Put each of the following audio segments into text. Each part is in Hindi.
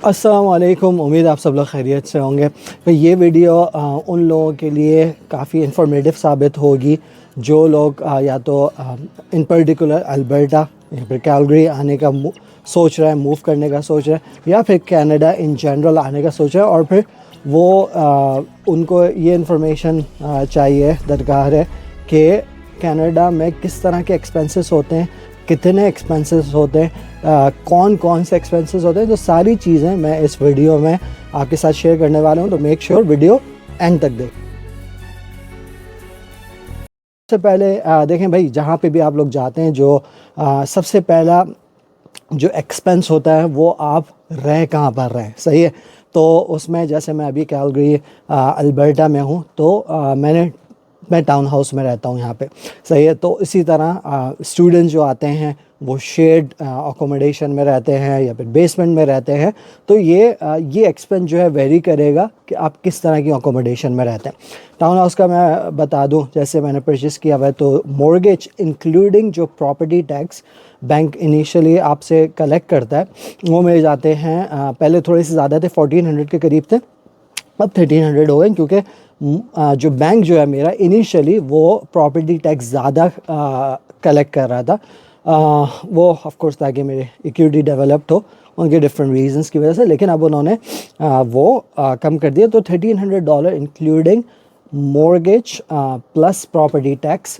अस्सलाम वालेकुम। उम्मीद आप सब लोग खैरियत से होंगे। तो ये वीडियो उन लोगों के लिए काफ़ी इन्फॉर्मेटिव साबित होगी जो लोग या तो इन पर्टिकुलर अल्बर्टा या फिर कैलगरी आने का सोच रहा है, मूव करने का सोच रहा है, या फिर कनाडा इन जनरल आने का सोच रहा है, और फिर वो उनको ये इन्फॉर्मेशन चाहिए, दरकार है कि कनाडा में किस तरह के एक्सपेंसेस होते हैं, कितने एक्सपेंसेस होते हैं, कौन कौन से एक्सपेंसेस होते हैं। तो सारी चीज़ें मैं इस वीडियो में आपके साथ शेयर करने वाला हूं, तो मेक श्योर वीडियो एंड तक देखें। सबसे पहले देखें भाई, जहाँ पे भी आप लोग जाते हैं, जो सबसे पहला जो एक्सपेंस होता है वो आप रह कहाँ पर रहे, सही है। तो उसमें जैसे मैं अभी कैलगरी अल्बर्टा में हूँ, तो मैं टाउन हाउस में रहता हूँ यहाँ पे, सही है। तो इसी तरह स्टूडेंट्स जो आते हैं वो शेड अकोमोडेशन में रहते हैं या फिर बेसमेंट में रहते हैं। तो ये एक्सपेंस जो है वेरी करेगा कि आप किस तरह की अकोमोडेशन में रहते हैं। टाउन हाउस का मैं बता दूं, जैसे मैंने परचेज़ किया हुआ है, तो मॉर्गेज इंक्लूडिंग जो प्रॉपर्टी टैक्स बैंक इनिशियली आपसे कलेक्ट करता है, वो मिल जाते हैं। पहले थोड़े से ज़्यादा थे, 1400 के करीब थे, अब 1300 हो गए, क्योंकि जो बैंक जो है मेरा इनिशियली वो प्रॉपर्टी टैक्स ज़्यादा कलेक्ट कर रहा था। वो ऑफ कोर्स ताकि मेरे इक्विटी डेवलप्ड हो, उनके डिफरेंट रीजंस की वजह से, लेकिन अब उन्होंने वो कम कर दिया। तो $1300 including mortgage plus property tax,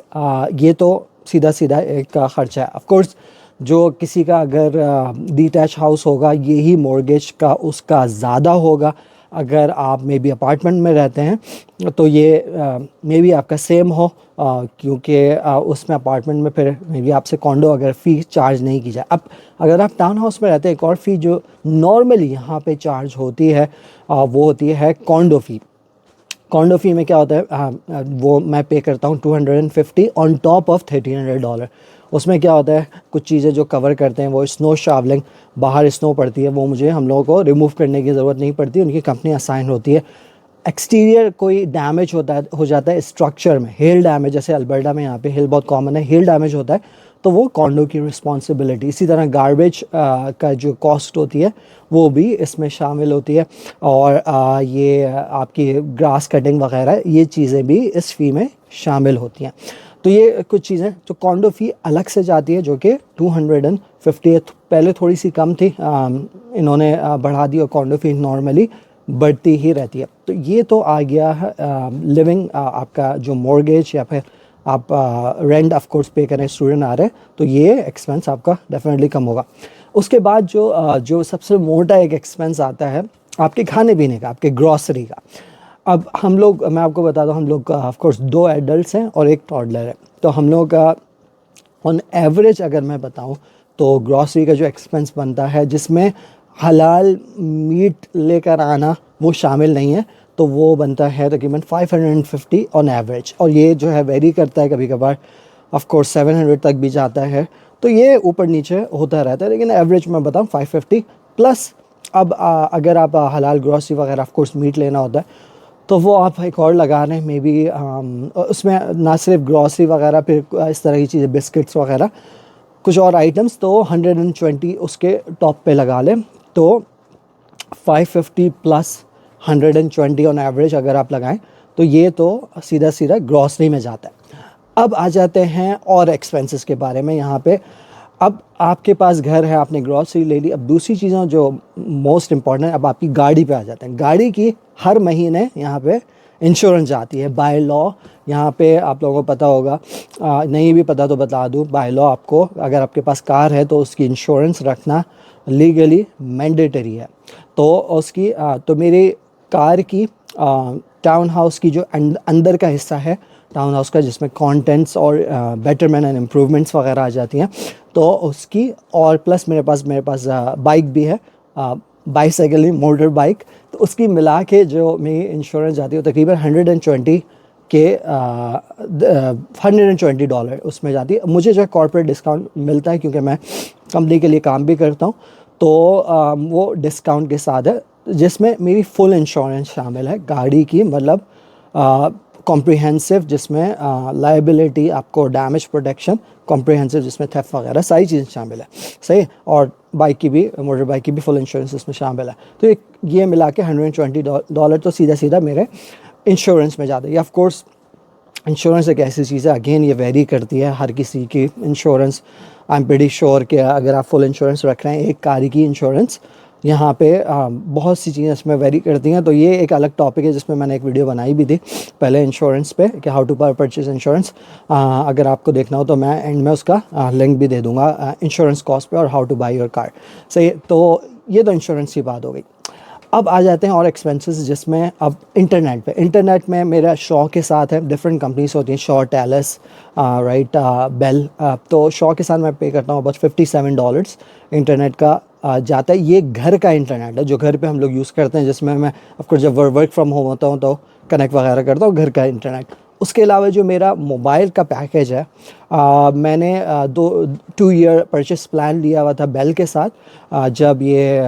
ये तो सीधा सीधा एक ख़र्चा है। ऑफ कोर्स जो किसी का अगर डिटैच हाउस होगा, यही मॉर्गेज का उसका ज़्यादा होगा। अगर आप मे बी अपार्टमेंट में रहते हैं तो ये मे बी आपका सेम हो, क्योंकि उसमें अपार्टमेंट में फिर मे बी आपसे कॉन्डो अगर फ़ी चार्ज नहीं की जाए। अब अगर आप टाउन हाउस में रहते हैं, एक और फ़ी जो नॉर्मली यहाँ पे चार्ज होती है वो होती है कॉन्डो फ़ी। कॉन्डो फ़ी में क्या होता है, वो मैं पे करता हूँ 250 ऑन टॉप ऑफ $1300। उसमें क्या होता है, कुछ चीज़ें जो कवर करते हैं, वो स्नो शावलिंग, बाहर स्नो पड़ती है, वो मुझे हम लोगों को रिमूव करने की ज़रूरत नहीं पड़ती, उनकी कंपनी असाइन होती है। एक्सटीरियर कोई डैमेज हो जाता है स्ट्रक्चर में, हिल डैमेज, जैसे अल्बर्टा में यहाँ पे हिल बहुत कॉमन है, हिल डैमेज होता है, तो वो कॉन्डो की रिस्पॉन्सिबिलिटी। इसी तरह गार्बेज का जो कॉस्ट होती है वो भी इसमें शामिल होती है, और ये आपकी ग्रास कटिंग वगैरह, ये चीज़ें भी इस फ़ी में शामिल होती हैं। तो ये कुछ चीज़ें जो कॉन्डो फ़ी अलग से जाती है, जो कि 250, पहले थोड़ी सी कम थी, इन्होंने बढ़ा दी, और कॉन्डो फ़ी नॉर्मली बढ़ती ही रहती है। तो ये तो आ गया है लिविंग, आपका जो मॉर्गेज या फिर आप रेंट ऑफ कोर्स पे करें, स्टूडेंट आ रहे हैं, तो ये एक्सपेंस आपका डेफिनेटली कम होगा। उसके बाद जो सबसे मोटा एक एक्सपेंस आता है आपके खाने पीने का, आपके ग्रॉसरी का। अब हम लोग, मैं आपको बता दूं, हम लोग का ऑफ कोर्स 2 एडल्ट्स हैं और एक टॉडलर है। तो हम लोग का ऑन एवरेज अगर मैं बताऊं तो ग्रॉसरी का जो एक्सपेंस बनता है, जिसमें हलाल मीट लेकर आना वो शामिल नहीं है, तो वो बनता है तकरीबन 550 ऑन एवरेज। और ये जो है वेरी करता है, कभी कभार ऑफ कोर्स 700 तक भी जाता है, तो ये ऊपर नीचे होता रहता है, लेकिन एवरेज मैं बताऊं 550 प्लस। अब अगर आप हलाल ग्रॉसरी वगैरह, ऑफ कोर्स मीट लेना होता है, तो वो आप एक और लगा रहे हैं, मे बी उसमें ना सिर्फ ग्रॉसरी वगैरह, फिर इस तरह की चीज़ें, बिस्किट्स वगैरह, कुछ और आइटम्स, तो 120 उसके टॉप पे लगा लें, तो 550 प्लस 120 ऑन एवरेज अगर आप लगाएं, तो ये तो सीधा सीधा ग्रॉसरी में जाता है। अब आ जाते हैं और एक्सपेंसेस के बारे में यहाँ पे। अब आपके पास घर है, आपने ग्रॉसरी ले ली, अब दूसरी चीज़ें जो मोस्ट इम्पॉर्टेंट है, अब आपकी गाड़ी पे आ जाते हैं। गाड़ी की हर महीने यहाँ पे इंश्योरेंस आती है बाय लॉ। यहाँ पे आप लोगों को पता होगा, नहीं भी पता तो बता दूँ, बाय लॉ आपको, अगर आपके पास कार है तो उसकी इंश्योरेंस रखना लीगली मैंडेटरी है। तो उसकी तो मेरी कार की टाउन हाउस की जो अंदर का हिस्सा है टाउन हाउस का, जिसमें कंटेंट्स और बेटरमेंट एंड इम्प्रूवमेंट्स वगैरह आ जाती हैं, तो उसकी, और प्लस मेरे पास बाइक भी है, बाईसाइकिल, मोटर बाइक, तो उसकी मिला के जो मेरी इंश्योरेंस जाती है तकरीबन 120 डॉलर उसमें जाती है। मुझे जो है कॉर्पोरेट डिस्काउंट मिलता है, क्योंकि मैं कंपनी के लिए काम भी करता हूँ, तो वो डिस्काउंट के साथ है, जिसमें मेरी फुल इंश्योरेंस शामिल है गाड़ी की, मतलब कॉम्प्रिहेंसिव, जिसमें लायबिलिटी, आपको डैमेज प्रोटेक्शन, कॉम्प्रिहेंसिव जिसमें थेफ्ट वगैरह सारी चीज़ें शामिल है, सही। और बाइक की भी, मोटर बाइक की भी फुल इंश्योरेंस इसमें शामिल है। तो ये मिला के $120 तो सीधा सीधा मेरे इंश्योरेंस में जाता है। ऑफ कोर्स इंश्योरेंस एक ऐसी चीज़ है, अगेन ये वेरी करती है हर किसी की insurance. I am pretty sure कि अगर आप फुल इंश्योरेंस रख रहे हैं एक कार की इंश्योरेंस, यहाँ पे बहुत सी चीज़ें इसमें वेरी करती हैं। तो ये एक अलग टॉपिक है जिसमें मैंने एक वीडियो बनाई भी थी पहले इंश्योरेंस पे कि हाउ टू परचेज इंश्योरेंस। अगर आपको देखना हो तो मैं एंड में उसका लिंक भी दे दूँगा इंश्योरेंस कॉस्ट पे और how two by your car. सही, तो ये तो इंश्योरेंस की बात हो गई। अब आ जाते हैं और एक्सपेंसेस जिसमें अब इंटरनेट में मेरा शॉ के साथ है, डिफरेंट कंपनीज होती हैं, शॉ, टेलस, राइट, बेल। तो शॉ के साथ मैं पे करता हूँ about $57 इंटरनेट का जाता है। ये घर का इंटरनेट है जो घर पे हम लोग यूज़ करते हैं, जिसमें मैं ऑफकोर्स जब वर्क फ्रॉम होम होता हूँ तो कनेक्ट वगैरह करता हूँ घर का इंटरनेट। उसके अलावा जो मेरा मोबाइल का पैकेज है, मैंने 2 ईयर परचेस प्लान लिया हुआ था बेल के साथ। जब ये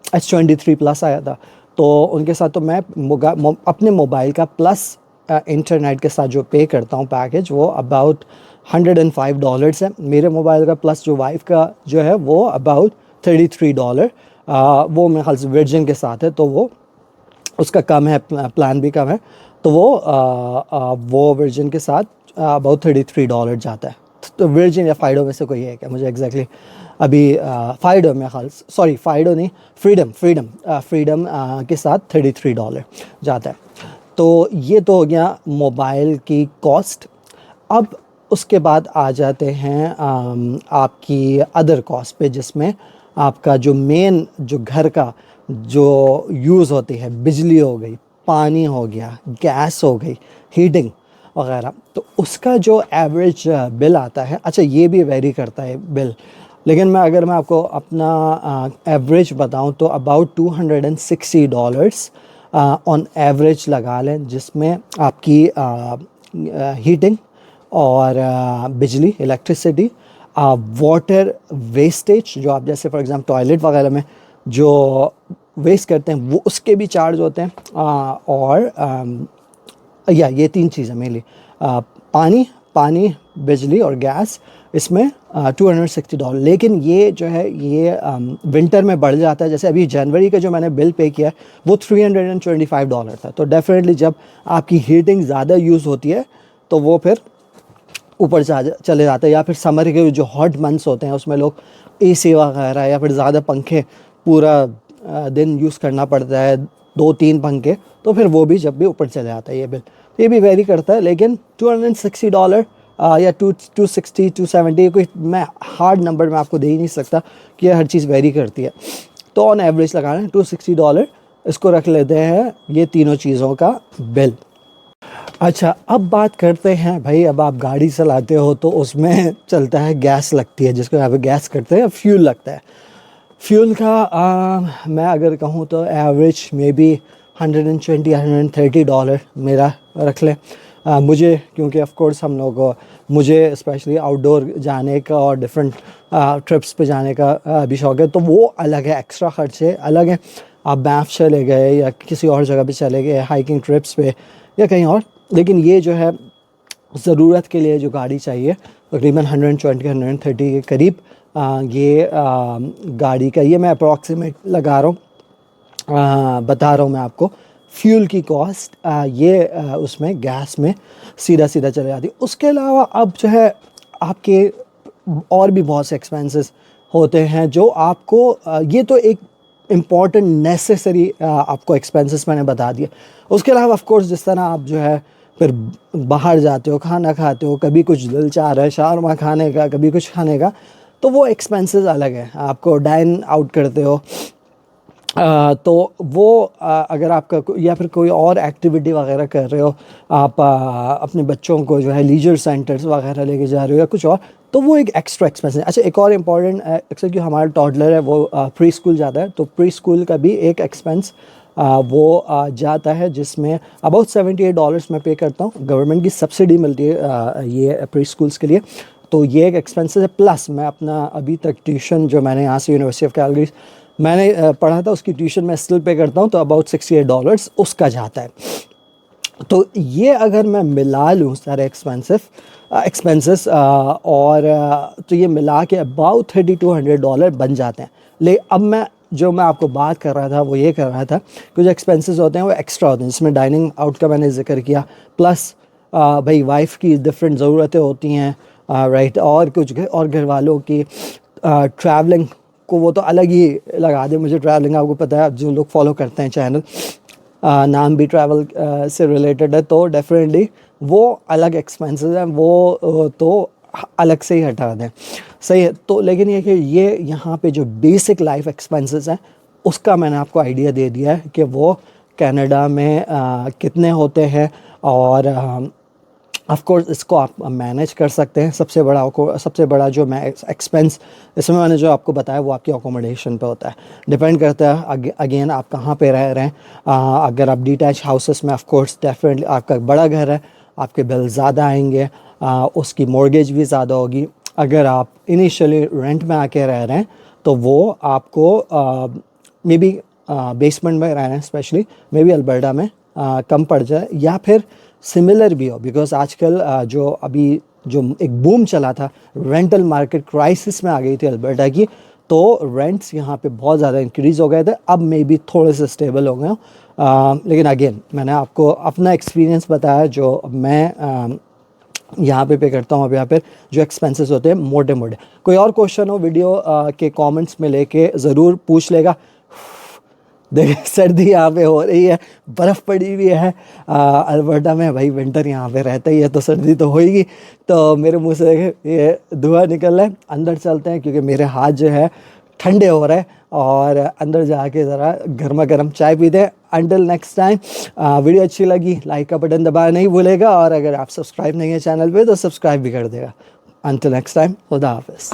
S23 प्लस आया था तो उनके साथ तो मैं अपने मोबाइल का प्लस इंटरनेट के साथ जो पे करता हूँ पैकेज, वो अबाउट $105 है। मेरे मोबाइल का प्लस जो वाइफ का जो है वो अबाउट $33। वो मेरे ख्याल से वर्जिन के साथ है तो वो उसका कम है, प्लान भी कम है, तो वो वर्जिन के साथ अबाउट $33 जाता है। तो वर्जिन या फाइडो में से कोई है क्या, मुझे एग्जैक्टली अभी फाइडो में ख्याल, सॉरी फाइडो नहीं, फ्रीडम के साथ $33 जाता है। तो ये तो हो गया मोबाइल की कॉस्ट। अब उसके बाद आ जाते हैं आपकी अदर कॉस्ट पे, जिसमें आपका जो मेन जो घर का जो यूज़ होती है, बिजली हो गई, पानी हो गया, गैस हो गई, हीटिंग वगैरह, तो उसका जो एवरेज बिल आता है, अच्छा ये भी वेरी करता है बिल, लेकिन अगर मैं आपको अपना एवरेज बताऊं तो अबाउट $260 ऑन एवरेज लगा लें, जिसमें आपकी हीटिंग और बिजली, इलेक्ट्रिसिटी, वाटर वेस्टेज, जो आप जैसे फॉर एग्जांपल टॉयलेट वगैरह में जो वेस्ट करते हैं वो उसके भी चार्ज होते हैं, और ये 3 चीज़ें मेनली, पानी, बिजली और गैस, इसमें $260। लेकिन ये जो है ये विंटर में बढ़ जाता है। जैसे अभी जनवरी का जो मैंने बिल पे किया वो $325 था। तो डेफिनेटली जब आपकी हीटिंग ज़्यादा यूज़ होती है तो वो फिर ऊपर चले जाता है, या फिर समर के जो हॉट मंथ्स होते हैं उसमें लोग AC वगैरह या फिर ज़्यादा पंखे पूरा दिन यूज़ करना पड़ता है, 2-3 पंखे, तो फिर वो भी जब भी ऊपर चले जाता है ये बिल। तो ये भी वेरी करता है, लेकिन $260 या 260, 270, कोई मैं हार्ड नंबर में आपको दे ही नहीं सकता कि ये हर चीज़ वेरी करती है। तो ऑन एवरेज लगाना $260 इसको रख लेते हैं ये तीनों चीज़ों का बिल। अच्छा, अब बात करते हैं भाई, अब आप गाड़ी चलाते हो तो उसमें चलता है, गैस लगती है, जिसको यहाँ पे गैस करते हैं, फ्यूल लगता है। फ्यूल का मैं अगर कहूँ तो एवरेज मे बी $120 या $130 मेरा रख लें। मुझे क्योंकि ऑफ कोर्स मुझे स्पेशली आउटडोर जाने का और डिफरेंट ट्रिप्स पे जाने का भी शौक़ है, तो वो अलग है, एक्स्ट्रा ख़र्चे अलग हैं। आप बैंफ चले गए या किसी और जगह पे चले गए हाइकिंग ट्रिप्स पे या कहीं और, लेकिन ये जो है ज़रूरत के लिए जो गाड़ी चाहिए तकरीबन 120-130 के करीब ये गाड़ी का, ये मैं अप्रॉक्सीमेट लगा रहा हूँ, बता रहा हूँ मैं आपको फ्यूल की कॉस्ट, ये उसमें गैस में सीधा चले जाती है। उसके अलावा अब जो है आपके और भी बहुत से एक्सपेंसेस होते हैं जो आपको ये तो एक इम्पॉर्टेंट नेसेसरी आपको एक्सपेंसेस मैंने बता दिए। उसके अलावा ऑफ कोर्स जिस तरह आप जो है फिर बाहर जाते हो, खाना खाते हो, कभी कुछ दिल चाह रहा है शावरमा खाने का, कभी कुछ खाने का, तो वो एक्सपेंसेस अलग है। आपको डाइन आउट करते हो तो वो अगर आपका या फिर कोई और एक्टिविटी वगैरह कर रहे हो, आप अपने बच्चों को जो है लीजर सेंटर्स वगैरह लेके जा रहे हो या कुछ और, तो वो एक एक्स्ट्रा एक्सपेंस है। अच्छा, एक और इम्पॉर्टेंट अक्सर कि हमारा टॉडलर है वो प्री स्कूल जाता है, तो प्री स्कूल का भी एक एक्सपेंस वो जाता है, जिसमें अबाउट $78 मैं पे करता हूँ। गवर्नमेंट की सब्सिडी मिलती है ये प्री स्कूल्स के लिए, तो ये एक एक्सपेंसेस है। प्लस मैं अपना अभी तक ट्यूशन जो मैंने यहाँ से यूनिवर्सिटी ऑफ कैलगरी मैंने पढ़ा था उसकी ट्यूशन मैं स्टिल पे करता हूँ, तो अबाउट $68 उसका जाता है। तो ये अगर मैं मिला लूँ सारे एक्सपेंसेस और तो ये मिला के अबाउट $3200 बन जाते हैं। ले अब मैं आपको बात कर रहा था वो ये कर रहा था, कुछ एक्सपेंसेस होते हैं वो एक्स्ट्रा होते हैं, जिसमें डाइनिंग आउट का मैंने जिक्र किया, प्लस भाई वाइफ की डिफरेंट ज़रूरतें होती हैं, राइट, और कुछ और घर वालों की ट्रैवलिंग को वो तो अलग ही लगा दे। मुझे ट्रैवलिंग, आपको पता है जो लोग फॉलो करते हैं चैनल, नाम भी ट्रैवल से रिलेटेड है, तो डेफिनेटली वो अलग एक्सपेंसेस हैं, वो तो अलग से ही हटा दें, सही है। तो लेकिन ये कि ये यहाँ पे जो बेसिक लाइफ एक्सपेंसेस हैं उसका मैंने आपको आइडिया दे दिया है कि वो कनाडा में कितने होते हैं, और ऑफ कोर्स इसको आप मैनेज कर सकते हैं। सबसे बड़ा जो मैं एक्सपेंस इसमें मैंने जो आपको बताया वो आपकी अकोमोडेशन पे होता है, डिपेंड करता है अगेन आप कहाँ पे रह रहे हैं। अगर आप डिटैच हाउसेस में, ऑफ कोर्स डेफिनेटली आपका बड़ा घर है, आपके बिल ज़्यादा आएंगे, उसकी मॉर्गेज भी ज़्यादा होगी। अगर आप इनिशियली रेंट में आके रह रहे हैं तो वो आपको मे बी बेसमेंट में रह रहे हैं स्पेशली, मे बी अल्बर्टा में कम पड़ जाए, या फिर सिमिलर भी हो, बिकॉज आजकल जो अभी जो एक बूम चला था, रेंटल मार्केट क्राइसिस में आ गई थी अल्बर्टा की, तो रेंट्स यहाँ पे बहुत ज़्यादा इंक्रीज़ हो गए थे। अब मे बी थोड़े से स्टेबल हो गए हों, लेकिन अगेन मैंने आपको अपना एक्सपीरियंस बताया जो मैं यहाँ पे करता हूँ। अब यहाँ पे जो एक्सपेंसेस होते हैं मोटे मोटे, कोई और क्वेश्चन हो वीडियो के कमेंट्स में लेके ज़रूर पूछ लेगा। देखिए सर्दी यहाँ पे हो रही है, बर्फ़ पड़ी हुई है अल्बर्टा में, भाई विंटर यहाँ पे रहता ही है तो सर्दी तो होएगी। तो मेरे मुंह से देखिए ये धुआं निकल रहा है, अंदर चलते हैं क्योंकि मेरे हाथ जो है ठंडे हो रहे हैं, और अंदर जाके ज़रा गर्मा गर्म चाय पीते हैं। अंटिल नेक्स्ट टाइम, वीडियो अच्छी लगी लाइक का बटन दबाना नहीं भूलेगा, और अगर आप सब्सक्राइब नहीं है चैनल पे तो सब्सक्राइब भी कर देगा। अंटिल नेक्स्ट टाइम, खुदा हाफिज़।